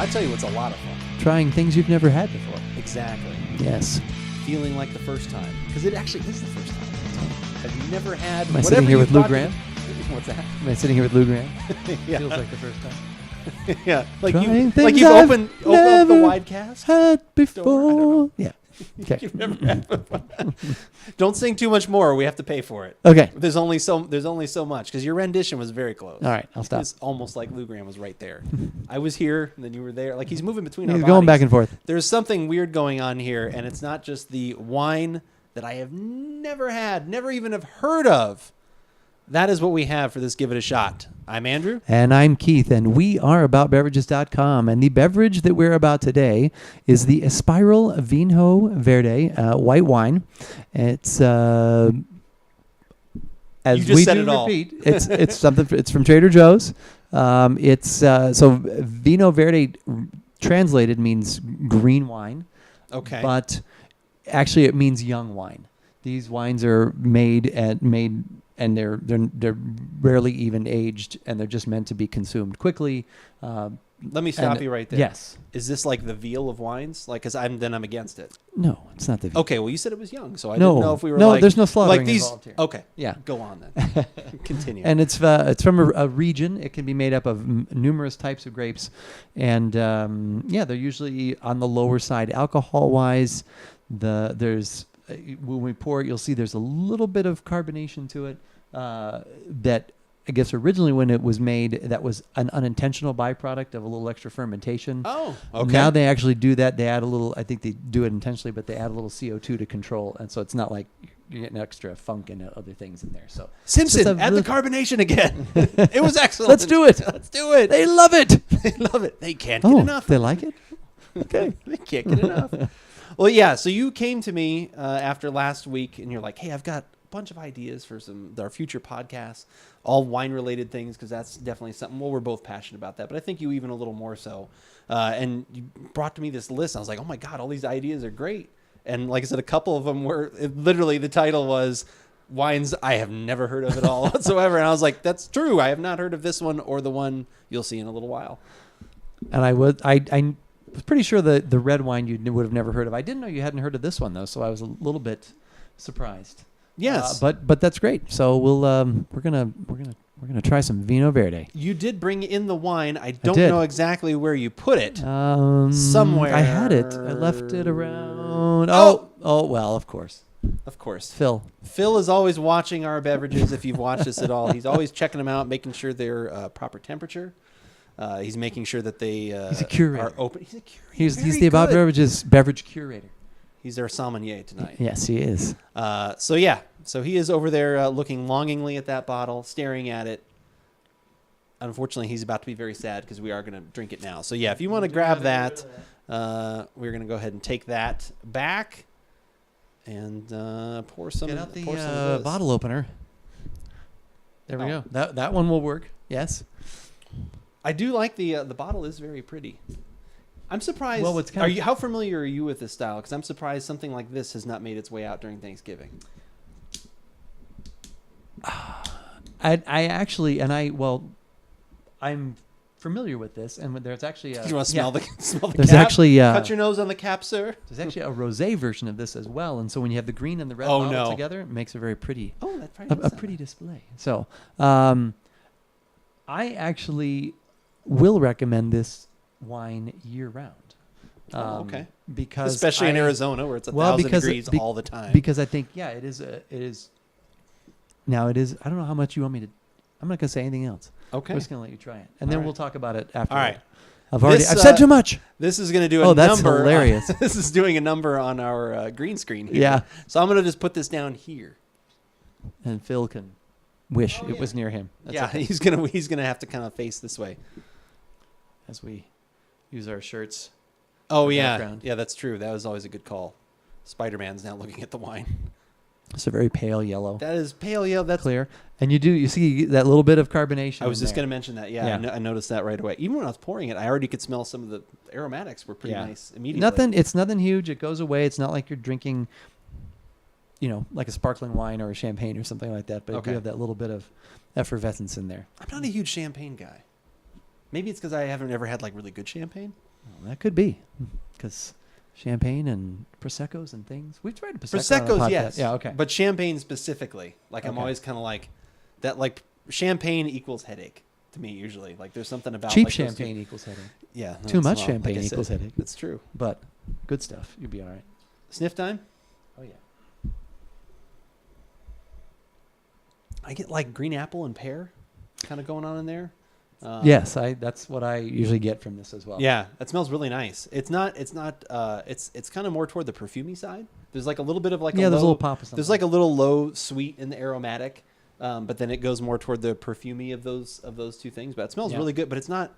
I tell you what's a lot of fun. Trying things you've never had before. Exactly. Yes. Feeling like the first time. Because it actually is the first time. Have you never had... Am I sitting here with Lou Grant? What's that? Am I sitting here with Lou Grant? Yeah. Feels like the first time. Yeah. Like Trying you've opened up the wide cast. Had Door, I before. don't know. Yeah. Okay. You've never had before. Don't sing too much more. We have to pay for it. Okay. There's only so much because your rendition was very close. All right. I'll stop. It's almost like Lou Graham was right there. I was here, and then you were there. Like he's moving between He's our going bodies. back and forth. There's something weird going on here, and it's not just the wine that I have never had, never even have heard of. That is what we have for this Give It a Shot. I'm Andrew. And I'm Keith, and we are AboutBeverages.com. And the beverage that we're about today is the Espiral Vinho Verde white wine. It's as You just we said do it all. repeat. It's something. It's from Trader Joe's. So Vino Verde translated means green wine. Okay. But actually, it means young wine. These wines are made and they're rarely even aged, and they're just meant to be consumed quickly. Let me stop you right there. Yes. Is this like the veal of wines? Like, because I'm against it. No, it's not the. Okay, well, you said it was young, so I No. didn't know if we were No, like... there's no slaughtering like these, involved here. Okay, Yeah. go on then. Continue. And it's from a region. It can be made up of numerous types of grapes, and they're usually on the lower side alcohol-wise. When we pour it, you'll see there's a little bit of carbonation to it. That I guess originally when it was made, that was an unintentional byproduct of a little extra fermentation. Oh, okay. Now they actually do that. They add a little. I think they do it intentionally, but they add a little CO2 to control, and so it's not like you're getting extra funk and other things in there. So Simpson, add the carbonation again. It was excellent. Let's do it. Let's do it. They love it. They love it. They can't get enough. They like it. Okay. They can't get enough. Well, yeah. So you came to me after last week, and you're like, "Hey, I've got a bunch of ideas for our future podcasts, all wine-related things, because that's definitely something." Well, we're both passionate about that, but I think you even a little more so. And you brought to me this list. And I was like, "Oh my God, all these ideas are great!" And like I said, a couple of them were literally the title was wines I have never heard of at all whatsoever. And I was like, "That's true. I have not heard of this one or the one you'll see in a little while." And I was pretty sure the red wine you would have never heard of. I didn't know you hadn't heard of this one though, so I was a little bit surprised. Yes, but that's great. So we're gonna try some Vino Verde. you did bring in the wine. I don't know exactly where you put it. Somewhere I had it. I left it around. Oh well, of course. Of course. Phil is always watching our beverages. If you've watched this at all, he's always checking them out, making sure they're proper temperature. He's making sure that they he's a curator. are open. He's a curator. He's the About Beverages beverage curator. He's our sommelier tonight. Yes, he is. So he is over there looking longingly at that bottle, staring at it. Unfortunately, he's about to be very sad because we are going to drink it now. So yeah, if you want to grab that, we're going to go ahead and take that back and pour some. Get out pour some of this. bottle opener. There we go. That one will work. Yes. I do like the bottle is very pretty. I'm surprised. Well, it's how familiar are you with this style? Because I'm surprised something like this has not made its way out during Thanksgiving. I'm familiar with this, and there's actually You want to smell the there's cap? actually Cut your nose on the cap, sir. there's actually a rosé version of this as well, and so when you have the green and the red Oh, bottle no. together, it makes a very pretty Oh, that probably a does sound pretty nice. display. So I actually will recommend this wine year round. Okay. Because Especially in Arizona where it's 1,000 degrees all the time. Because I think it is. Now it is. I don't know how much you want me to. I'm not gonna say anything else. Okay. I'm just gonna let you try it, and then we'll talk about it after. All right. I've said too much. This is going to do a Oh, number. that's hilarious. This is doing a number on our green screen here. Yeah. So I'm going to just put this down here. And Phil can wish it was near him. That's okay. He's gonna have to kind of face this way. As we use our shirts. Oh for yeah, background. yeah, that's true. That was always a good call. Spider-Man's now looking at the wine. It's a very pale yellow. That is pale yellow. That's clear. And you see that little bit of carbonation. I was in just there. going to mention that. Yeah, Yeah. I noticed that right away. Even when I was pouring it, I already could smell some of the aromatics were pretty nice immediately. It's nothing huge. It goes away. It's not like you're drinking, like a sparkling wine or a champagne or something like that. But you have that little bit of effervescence in there. I'm not a huge champagne guy. Maybe it's because I haven't ever had like really good champagne. Well, that could be because champagne and Prosecco's and things. We've tried Prosecco on the Prosecco's, podcast. yes. Yeah, okay. But champagne specifically. Like, I'm Okay. always kind of like, that, like, champagne equals headache to me, usually. Like, there's something about Cheap like, those champagne equals headache. Yeah. Too that's- much well, champagne like I equals said, headache. That's true. But good stuff. You'll be all right. Sniff time? Oh, yeah. I get, like, green apple and pear kind of going on in there. Yes, that's what I usually get from this as well. Yeah, that smells really nice. It's kind of more toward the perfumey side. There's like a little bit of like Yeah, a there's a low, little pop of something. there's like a little low sweet in the aromatic, but then it goes more toward the perfumey of those two things. But it smells Yeah. really good. But it's not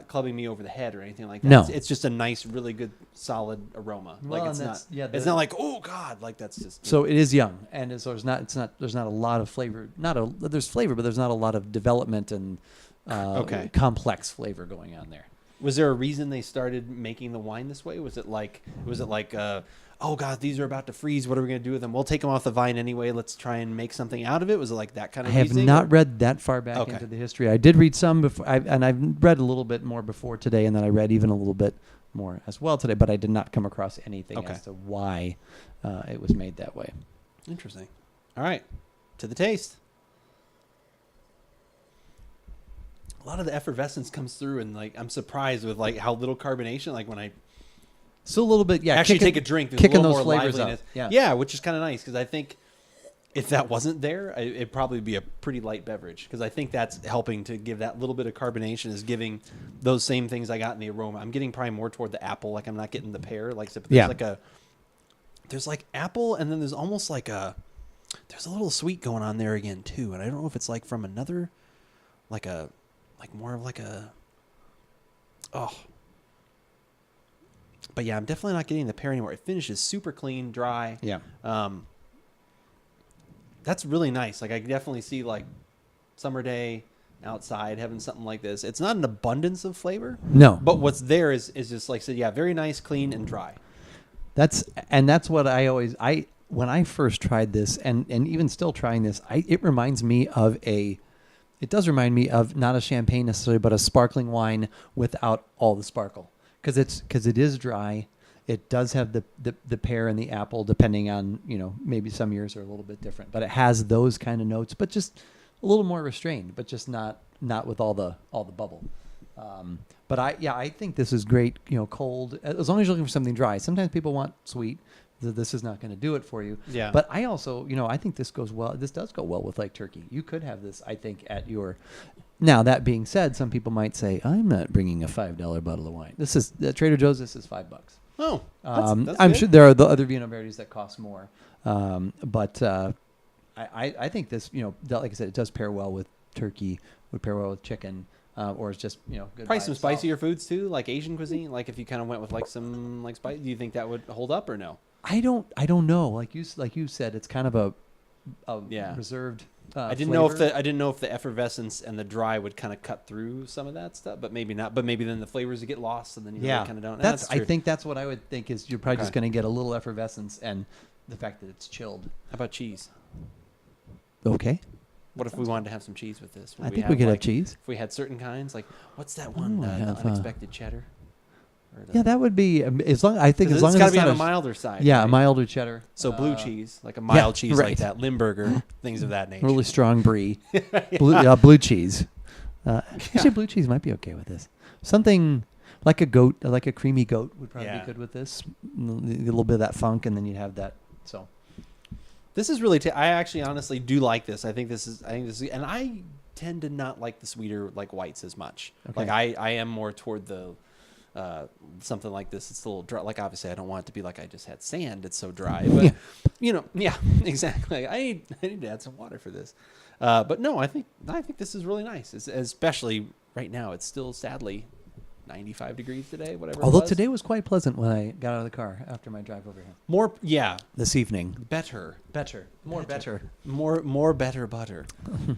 clubbing me over the head or anything like that. No. It's just a nice, really good, solid aroma. Well, Like it's and not. that's- yeah, it's not like, oh God, like that's just. So it is young, and so there's not a lot of flavor. There's flavor, but there's not a lot of development and Okay. complex flavor going on there. Was there a reason they started making the wine this way? Was it like, oh God, these are about to freeze. What are we going to do with them? We'll take them off the vine anyway. Let's try and make something out of it. Was it like that kind I of have reasoning, not or- read that far back Okay. into the history. I did read some before, and I've read a little bit more before today, and then I read even a little bit more as well today, but I did not come across anything Okay. as to why it was made that way. Interesting. All right. To the taste. A lot of the effervescence comes through, and like I'm surprised with like how little carbonation. Like when I So a little bit, yeah. actually kicking- take a drink, there's kicking a little those more flavors up. liveliness. Yeah. Which is kind of nice because I think if that wasn't there, it'd probably be a pretty light beverage because I think that's helping to give that little bit of carbonation is giving those same things I got in the aroma. I'm getting probably more toward the apple. Like I'm not getting the pear. Like so Yeah. there's like apple, and then there's almost like there's a little sweet going on there again too, and I don't know if it's like from another, like more of like a, oh. But yeah, I'm definitely not getting the pear anymore. It finishes super clean, dry. Yeah. That's really nice. Like I can definitely see like summer day outside having something like this. It's not an abundance of flavor, No. but what's there is just like I said, yeah, very nice, clean, and dry. That's what when I first tried this and even still trying this, it reminds me of it does remind me of not a champagne necessarily, but a sparkling wine without all the sparkle. Because it is dry. It does have the pear and the apple, depending on, maybe some years are a little bit different, but it has those kind of notes, but just a little more restrained, but just not with all the bubble. But I think this is great, cold, as long as you're looking for something dry. Sometimes people want sweet. This is not going to do it for you. Yeah. But I also, I think this does go well with like turkey. You could have this, I think, at your. Now that being said, some people might say, I'm not bringing a $5 bottle of wine. This is Trader Joe's. This is $5. Oh, that's I'm good. sure there are the other Vino Verdes that cost more. But I think this, like I said, it does pair well with turkey, would pair well with chicken, or it's just, good. Probably by some itself. spicier foods too, like Asian cuisine. Like if you kind of went with like some like spice, do you think that would hold up or no? I don't know. Like you said, it's kind of a Yeah. reserved. I didn't know if the effervescence and the dry would kind of cut through some of that stuff, but maybe not. But maybe then the flavors would get lost, and then you really kind of don't. That's I true. think that's what I would think is you're probably just Okay. going to get a little effervescence and the fact that it's chilled. How about cheese? Okay. What if we wanted to have some cheese with this? Would I think we could have like, cheese. If we had certain kinds, like what's that one? I The have, unexpected cheddar. Or the- Yeah, that would be as long. I think as long it's as got to it's be on not a milder side. Yeah, a right? milder cheddar. So blue cheese, like a mild cheese right. like that, Limburger, things of that nature. Really strong brie. Blue cheese. Actually, blue cheese might be okay with this. Something like a goat, like a creamy goat, would probably Yeah. be good with this. A little bit of that funk, and then you'd have that. So This is really. I actually, honestly, do like this. I think this is, and I tend to not like the sweeter like whites as much. Okay. Like I am more toward the something like this. It's a little dry. Like obviously, I don't want it to be like I just had sand. It's so dry. But yeah, exactly. I need to add some water for this. But no, I think this is really nice. Especially right now. It's still sadly 95 degrees today. Whatever. although it was. today was quite pleasant when I got out of the car after my drive over here more, yeah, this evening. better. More better. More better butter.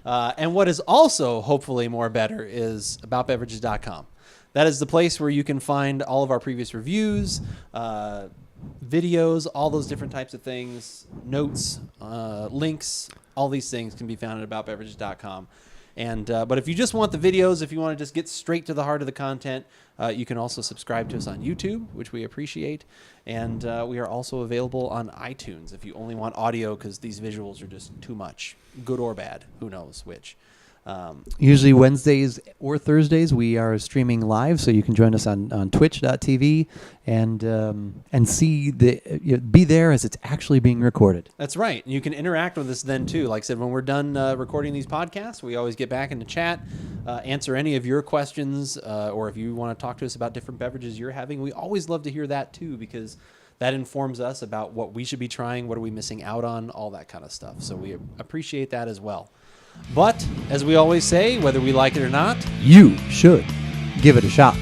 And what is also hopefully more better is AboutBeverages.com. That is the place where you can find all of our previous reviews, videos, all those different types of things, notes, links. All these things can be found at AboutBeverages.com. And but if you just want the videos, if you want to just get straight to the heart of the content, you can also subscribe to us on YouTube, which we appreciate. And we are also available on iTunes if you only want audio, because these visuals are just too much, good or bad. Who knows which. Usually Wednesdays or Thursdays we are streaming live, so you can join us on twitch.tv and see be there as it's actually being recorded. That's right. And you can interact with us then too. Like I said, when we're done recording these podcasts, we always get back into chat, answer any of your questions, or if you want to talk to us about different beverages you're having. We always love to hear that too, because that informs us about what we should be trying, what are we missing out on, all that kind of stuff. So we appreciate that as well. But, as we always say, whether we like it or not, you should give it a shot.